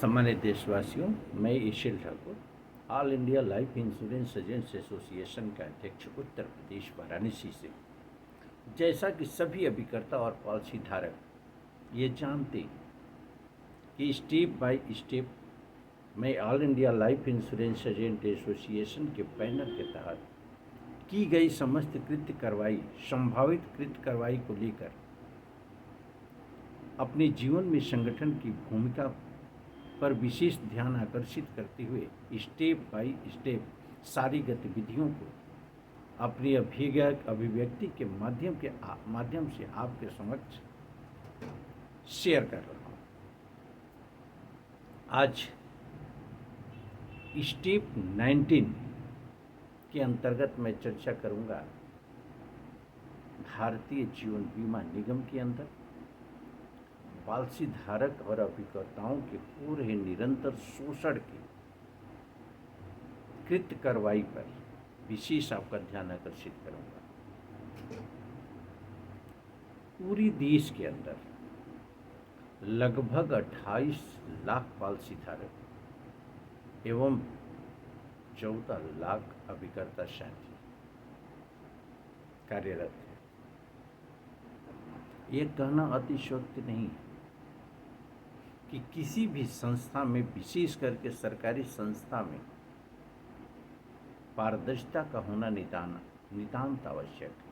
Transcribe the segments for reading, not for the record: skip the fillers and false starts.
सम्मानित देशवासियों, मैं Ishil Thakur, all India life insurance agents association का अध्यक्ष उत्तर प्रदेश वाराणसी से। जैसा कि सभी अभिकर्ता और पॉलिसी धारक ये जानते कि स्टेप बाय स्टेप मैं all India life insurance agent association के बैनर के तहत की गई समस्त कृत्य कार्रवाई, संभावित कृत्य कार्रवाई को लेकर अपने जीवन में संगठन की भूमिका पर विशेष ध्यान आकर्षित करते हुए स्टेप बाय स्टेप सारी गतिविधियों को अपनी अभिव्यक्ति के माध्यम से आपके समक्ष शेयर कर रहा हूँ। आज स्टेप 19 के अंतर्गत मैं चर्चा करूँगा भारतीय जीवन बीमा निगम के अंदर पॉलिसी धारक और अभिकर्ताओं के हो रहे निरंतर शोषण की कृत्य कार्रवाई पर विशेष आपका ध्यान आकर्षित करूंगा। पूरी देश के अंदर लगभग 28 लाख पॉलिसी धारक एवं 14 लाख अभिकर्ता साथी कार्यरत है। ये कहना अतिशयोक्ति नहीं है कि किसी भी संस्था में, विशेष करके सरकारी संस्था में, पारदर्शिता का होना नितांत आवश्यक है।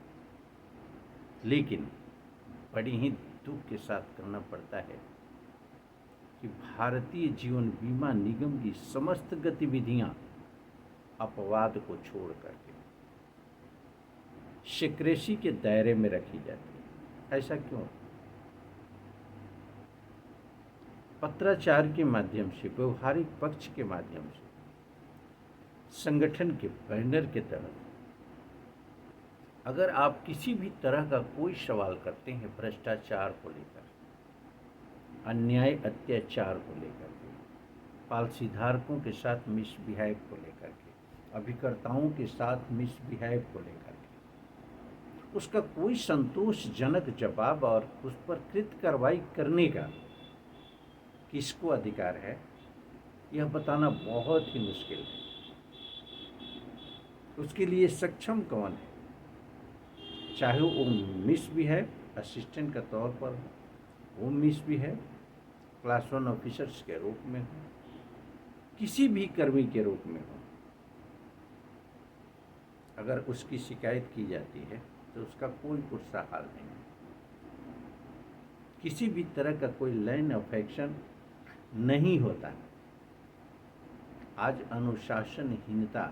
लेकिन बड़ी ही दुख के साथ कहना पड़ता है कि भारतीय जीवन बीमा निगम की समस्त गतिविधियां अपवाद को छोड़ करके सिक्रेसी के दायरे में रखी जाती है। ऐसा क्यों? पत्राचार के माध्यम से, व्यवहारिक पक्ष के माध्यम से, संगठन के बैनर के तहत अगर आप किसी भी तरह का कोई सवाल करते हैं भ्रष्टाचार को लेकर, अन्याय अत्याचार को लेकर के, पॉलिसी धारकों के साथ मिसबिहेव को लेकर के, अभिकर्ताओं के साथ मिसबिहेव को लेकर के, उसका कोई संतोषजनक जवाब और उस पर कृत्य कार्रवाई करने का किसको अधिकार है, यह बताना बहुत ही मुश्किल है। उसके लिए सक्षम कौन है? चाहे वो मिसबिहेव असिस्टेंट के तौर पर हो, वो मिसबिहेव क्लास 1 ऑफिसर्स के रूप में हो, किसी भी कर्मी के रूप में हो, अगर उसकी शिकायत की जाती है तो उसका कोई गुस्सा हाल नहीं है। किसी भी तरह का कोई लाइन ऑफ एक्शन नहीं होता। आज अनुशासनहीनता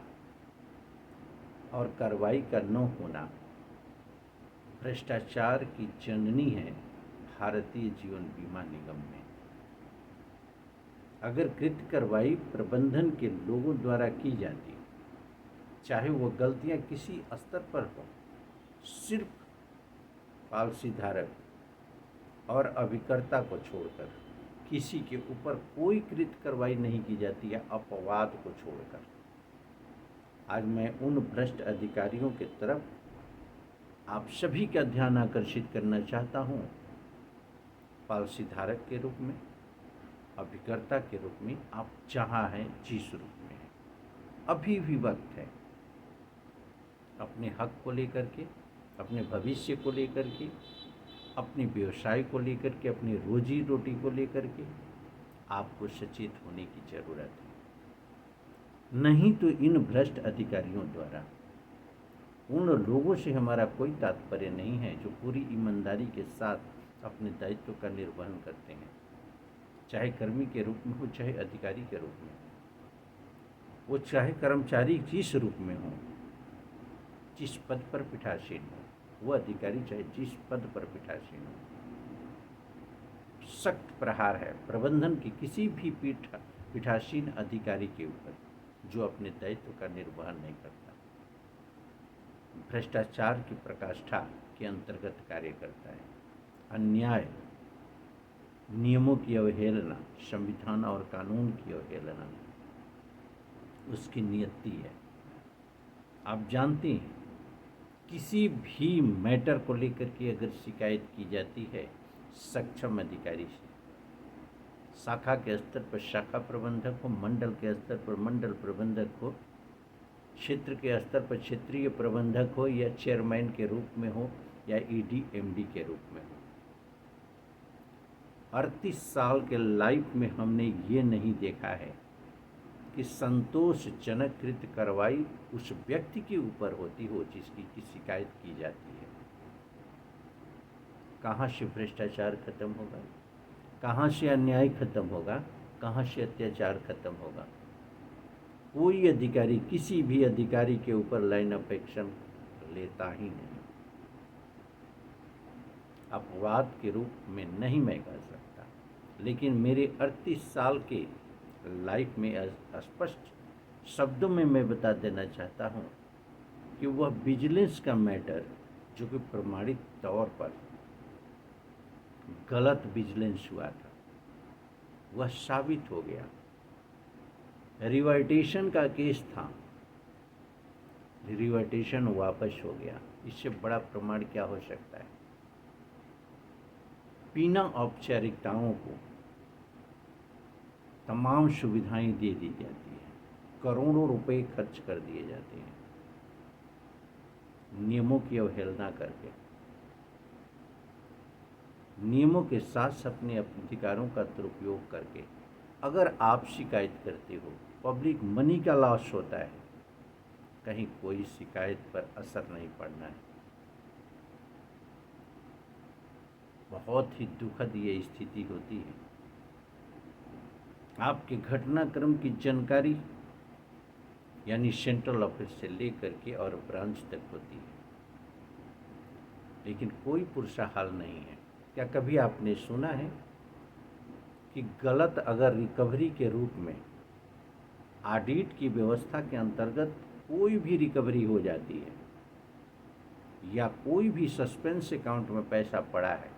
और कार्रवाई का न होना भ्रष्टाचार की जननी है भारतीय जीवन बीमा निगम में। अगर कृत्य कार्रवाई प्रबंधन के लोगों द्वारा की जाती, चाहे वो गलतियां किसी स्तर पर हो, सिर्फ पॉलिसी धारक और अभिकर्ता को छोड़कर किसी के ऊपर कोई कृत्य कार्रवाई नहीं की जाती है, अपवाद को छोड़कर। आज मैं उन भ्रष्ट अधिकारियों की तरफ आप सभी का ध्यान आकर्षित करना चाहता हूं। पॉलिसी धारक के रूप में, अभिकर्ता के रूप में, आप जहां हैं, जिस रूप में हैं, अभी भी वक्त है अपने हक को लेकर के, अपने भविष्य को लेकर के, अपने व्यवसाय को लेकर के, अपनी रोजी रोटी को लेकर के आपको सचेत होने की जरूरत है। नहीं तो इन भ्रष्ट अधिकारियों द्वारा उन लोगों से हमारा कोई तात्पर्य नहीं है जो पूरी ईमानदारी के साथ अपने दायित्व का निर्वहन करते हैं, चाहे कर्मी के रूप में हो, चाहे अधिकारी के रूप में, वो चाहे कर्मचारी जिस रूप में हो, जिस पद पर पीठासीन हो, वो अधिकारी चाहे जिस पद पर पीठासीन हो। सख्त प्रहार है प्रबंधन की किसी भी पीठासीन अधिकारी के ऊपर जो अपने दायित्व का निर्वहन नहीं करता, भ्रष्टाचार की प्रकाष्ठा के अंतर्गत कार्य करता है, अन्याय, नियमों की अवहेलना, संविधान और कानून की अवहेलना उसकी नियति है। आप जानते हैं किसी भी मैटर को लेकर के अगर शिकायत की जाती है सक्षम अधिकारी से, शाखा के स्तर पर शाखा प्रबंधक हो, मंडल के स्तर पर मंडल प्रबंधक हो, क्षेत्र के स्तर पर क्षेत्रीय प्रबंधक हो, या चेयरमैन के रूप में हो, या ईडी एमडी के रूप में हो। 38 साल के लाइफ में हमने ये नहीं देखा है कि संतोषजनक कृत कार्रवाई उस व्यक्ति के ऊपर होती हो जिसकी की शिकायत की जाती है। कहाँ से भ्रष्टाचार खत्म होगा, कहाँ से अन्याय खत्म होगा, कहाँ से अत्याचार खत्म होगा। कोई अधिकारी किसी भी अधिकारी के ऊपर लाइन ऑफ एक्शन लेता ही नहीं। अपवाद के रूप में नहीं मैं कह सकता, लेकिन मेरे 38 साल के लाइफ में स्पष्ट शब्दों में मैं बता देना चाहता हूँ कि वह विजिलेंस का मैटर जो कि प्रमाणित तौर पर गलत विजिलेंस हुआ था, वह साबित हो गया। रिवर्टेशन का केस था, रिवर्टेशन वापस हो गया। इससे बड़ा प्रमाण क्या हो सकता है। बिना औपचारिकताओं को तमाम सुविधाएं दे दी जाती है, करोड़ों रुपए खर्च कर दिए जाते हैं नियमों की अवहेलना करके। नियमों के साथ अपने अधिकारों का दुरुपयोग करके अगर आप शिकायत करते हो, पब्लिक मनी का लॉस होता है, कहीं कोई शिकायत पर असर नहीं पड़ना है। बहुत ही दुखद ये स्थिति होती है। आपके घटनाक्रम की जानकारी यानी सेंट्रल ऑफिस से लेकर के और ब्रांच तक होती है, लेकिन कोई पुरसा हाल नहीं है। क्या कभी आपने सुना है कि गलत अगर रिकवरी के रूप में ऑडिट की व्यवस्था के अंतर्गत कोई भी रिकवरी हो जाती है या कोई भी सस्पेंस अकाउंट में पैसा पड़ा है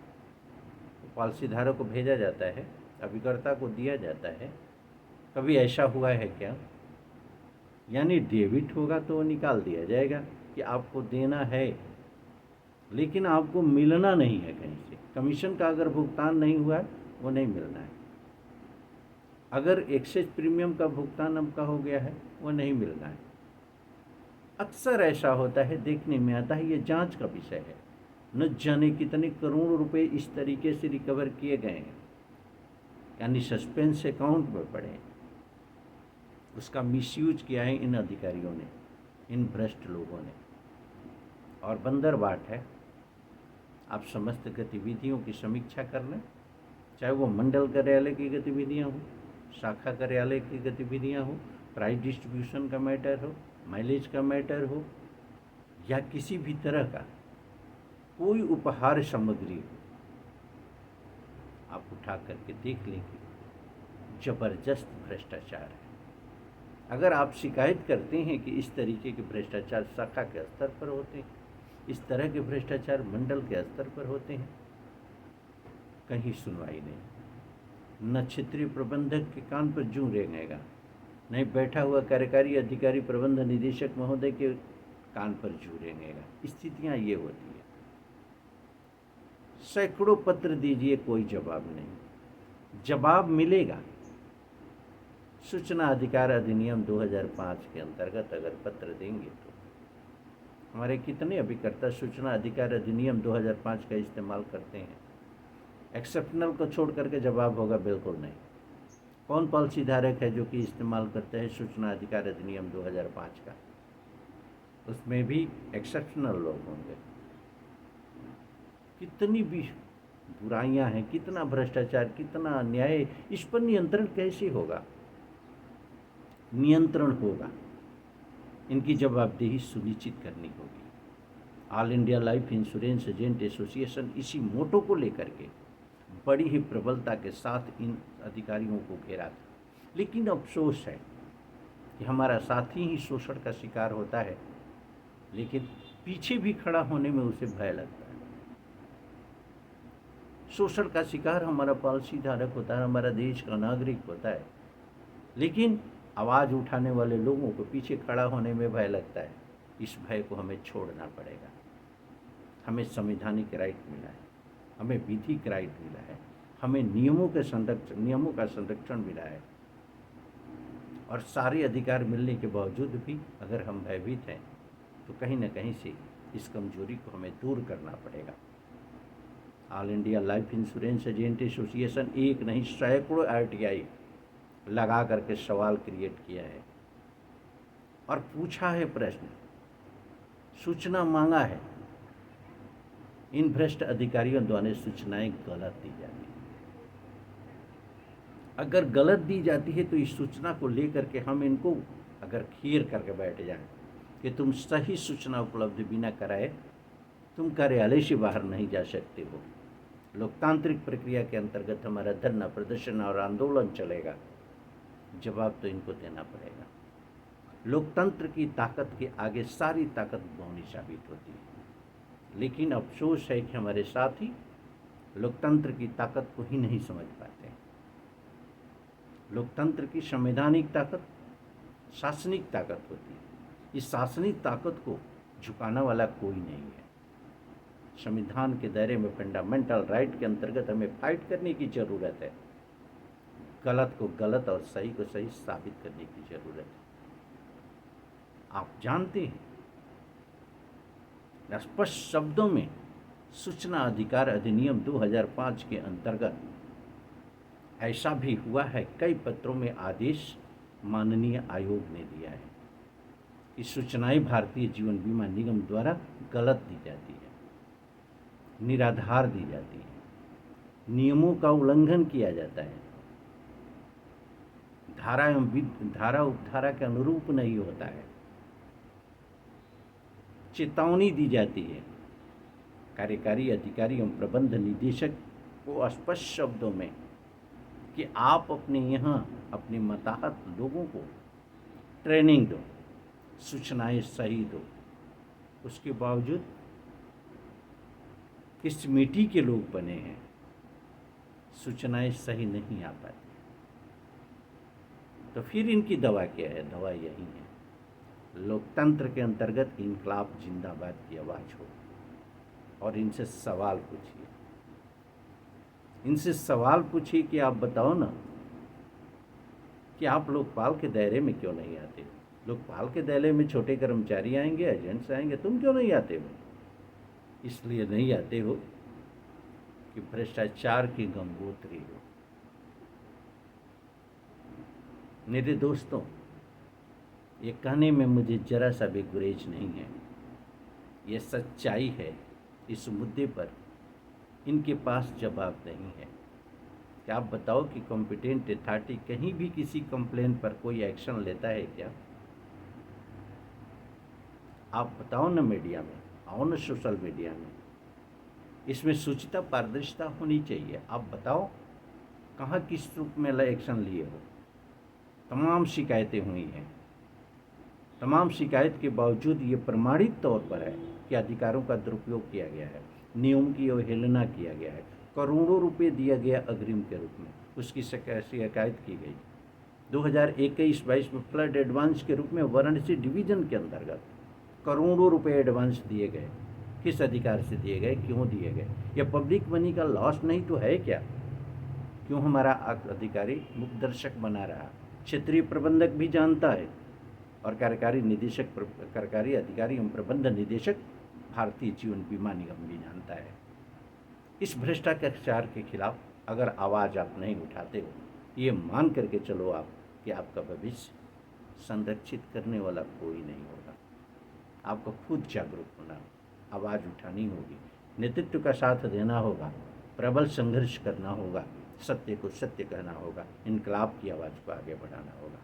तो पॉलिसी धारक को भेजा जाता है, अभिकर्ता को दिया जाता है। कभी ऐसा हुआ है क्या? यानी डेबिट होगा तो वो निकाल दिया जाएगा कि आपको देना है, लेकिन आपको मिलना नहीं है कहीं से। कमीशन का अगर भुगतान नहीं हुआ है वो नहीं मिलना है। अगर एक्सेस प्रीमियम का भुगतान आपका हो गया है वो नहीं मिलना है। अक्सर ऐसा होता है, देखने में आता है, ये जांच का विषय है। न जाने कितने करोड़ रुपए इस तरीके से रिकवर किए गए हैं, यानी सस्पेंस अकाउंट में पड़े। उसका मिसयूज किया है इन अधिकारियों ने, इन भ्रष्ट लोगों ने। और बंदर बाट है, आप समस्त गतिविधियों की समीक्षा कर लें, चाहे वो मंडल कार्यालय की गतिविधियां हो, शाखा कार्यालय की गतिविधियां हो, प्राइस डिस्ट्रीब्यूशन का मैटर हो, माइलेज का मैटर हो, या किसी भी तरह का कोई उपहार सामग्री हो, आप उठा करके देख लेंगे जबरदस्त भ्रष्टाचार है। अगर आप शिकायत करते हैं कि इस तरीके के भ्रष्टाचार शाखा के स्तर पर होते हैं, इस तरह के भ्रष्टाचार मंडल के स्तर पर होते हैं, कहीं सुनवाई नहीं। न क्षेत्रीय प्रबंधक के कान पर जूं रेंगेगा, नहीं बैठा हुआ कार्यकारी अधिकारी प्रबंध निदेशक महोदय के कान पर जूं रेंगेगा। स्थितियां ये होती है। सैकड़ों पत्र दीजिए, कोई जवाब नहीं। जवाब मिलेगा सूचना अधिकार अधिनियम 2005 के अंतर्गत अगर पत्र देंगे तो। हमारे कितने अभिकर्ता सूचना अधिकार अधिनियम 2005 का इस्तेमाल करते हैं? एक्सेप्शनल को छोड़ करके जवाब होगा बिल्कुल नहीं। कौन पॉलिसी धारक है जो कि इस्तेमाल करते हैं सूचना अधिकार अधिनियम 2005 का? उसमें भी एक्सेप्शनल लोग होंगे। कितनी भी बुराइयां हैं, कितना भ्रष्टाचार, कितना अन्याय, इस पर नियंत्रण कैसे होगा? नियंत्रण होगा, इनकी जवाबदेही सुनिश्चित करनी होगी। All India life insurance agent association इसी मोटो को लेकर के बड़ी ही प्रबलता के साथ इन अधिकारियों को घेरा था। लेकिन अफसोस है कि हमारा साथी ही शोषण का शिकार होता है, लेकिन पीछे भी खड़ा होने में उसे भय लगता है। शोषण का शिकार हमारा पॉलिसी धारक होता है, हमारा देश का नागरिक होता है, लेकिन आवाज़ उठाने वाले लोगों को पीछे खड़ा होने में भय लगता है। इस भय को हमें छोड़ना पड़ेगा। हमें संवैधानिक राइट मिला है, हमें विधिक राइट मिला है, हमें नियमों का संरक्षण मिला है, और सारे अधिकार मिलने के बावजूद भी अगर हम भयभीत हैं तो कहीं ना कहीं से इस कमजोरी को हमें दूर करना पड़ेगा। All India life insurance agent association एक नहीं सैकड़ों RTI लगा करके सवाल क्रिएट किया है और पूछा है प्रश्न, सूचना मांगा है। इन भ्रष्ट अधिकारियों द्वारा सूचनाएं गलत दी जाती है। अगर गलत दी जाती है तो इस सूचना को लेकर के हम इनको अगर खीर करके बैठ जाएं कि तुम सही सूचना उपलब्ध बिना कराए तुम कार्यालय से बाहर नहीं जा सकते हो, लोकतांत्रिक प्रक्रिया के अंतर्गत हमारा धरना प्रदर्शन और आंदोलन चलेगा, जवाब तो इनको देना पड़ेगा। लोकतंत्र की ताकत के आगे सारी ताकत मौनी साबित होती है, लेकिन अफसोस है कि हमारे साथी लोकतंत्र की ताकत को ही नहीं समझ पाते। लोकतंत्र की संवैधानिक ताकत शासनिक ताकत होती है। इस शासनिक ताकत को झुकाने वाला कोई नहीं है। संविधान के दायरे में फंडामेंटल राइट के अंतर्गत हमें फाइट करने की जरूरत है। गलत को गलत और सही को सही साबित करने की जरूरत है। आप जानते हैं, स्पष्ट शब्दों में सूचना अधिकार अधिनियम 2005 के अंतर्गत ऐसा भी हुआ है, कई पत्रों में आदेश माननीय आयोग ने दिया है कि सूचनाएं भारतीय जीवन बीमा निगम द्वारा गलत दी जाती है, निराधार दी जाती है, नियमों का उल्लंघन किया जाता है, धारा उपधारा के अनुरूप नहीं होता है, चेतावनी दी जाती है। कार्यकारी अधिकारी एवं प्रबंध निदेशक को स्पष्ट शब्दों में कि आप अपने यहाँ अपने मताहत लोगों को ट्रेनिंग दो, सूचनाएं सही दो। उसके बावजूद किस मिट्टी के लोग बने हैं, सूचनाएं सही नहीं आ पाती। तो फिर इनकी दवा क्या है? दवा यही है, लोकतंत्र के अंतर्गत इनकलाब जिंदाबाद की आवाज़ हो और इनसे सवाल पूछिए। इनसे सवाल पूछिए कि आप बताओ ना कि आप लोकपाल के दायरे में क्यों नहीं आते? लोकपाल के दायरे में छोटे कर्मचारी आएंगे, एजेंट्स आएंगे, तुम क्यों नहीं आते हो? इसलिए नहीं आते हो कि भ्रष्टाचार की गंगोत्री हो। मेरे दोस्तों, ये कहने में मुझे जरा सा भी गुरेज नहीं है, ये सच्चाई है। इस मुद्दे पर इनके पास जवाब नहीं है। क्या आप बताओ कि कॉम्पिटेंट अथॉरिटी कहीं भी किसी कंप्लेन पर कोई एक्शन लेता है क्या? आप बताओ ना, मीडिया में आओ ना, सोशल मीडिया में। इसमें सूचिता पारदर्शिता होनी चाहिए। आप बताओ कहाँ किस रूप में एक्शन लिए हो? तमाम शिकायतें हुई हैं। तमाम शिकायत के बावजूद ये प्रमाणित तौर पर है कि अधिकारों का दुरुपयोग किया गया है, नियम की अवहेलना किया गया है, करोड़ों रुपए दिया गया अग्रिम के रूप में, उसकी शिकायत की गई। 2021-22 में फ्लड एडवांस के रूप में वाराणसी डिवीजन के अंतर्गत करोड़ों रुपए एडवांस दिए गए। किस अधिकार से दिए गए, क्यों दिए गए? यह पब्लिक मनी का लॉस नहीं तो है क्या? क्यों हमारा अधिकारी मुखदर्शक बना रहा? क्षेत्रीय प्रबंधक भी जानता है और कार्यकारी अधिकारी एवं प्रबंध निदेशक भारतीय जीवन बीमा निगम भी जानता है। इस भ्रष्टाचार के खिलाफ अगर आवाज़ आप नहीं उठाते हो, ये मान करके चलो आप कि आपका भविष्य संरक्षित करने वाला कोई नहीं होगा। आपको खुद जागरूक होना, आवाज़ उठानी होगी, नेतृत्व का साथ देना होगा, प्रबल संघर्ष करना होगा, सत्य को सत्य कहना होगा, इनकलाब की आवाज़ को आगे बढ़ाना होगा।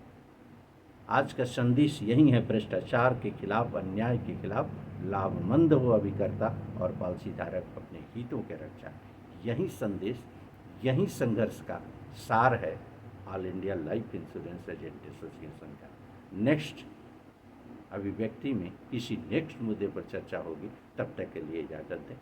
आज का संदेश यही है, भ्रष्टाचार के खिलाफ, अन्याय के खिलाफ लाभमंद हो अभिकर्ता और पॉलिसी धारक अपने हितों के रक्षा। यही संदेश, यही संघर्ष का सार है all India life insurance agent association का। नेक्स्ट अभिव्यक्ति में किसी नेक्स्ट मुद्दे पर चर्चा होगी। तब तक के लिए इजाज़त दें।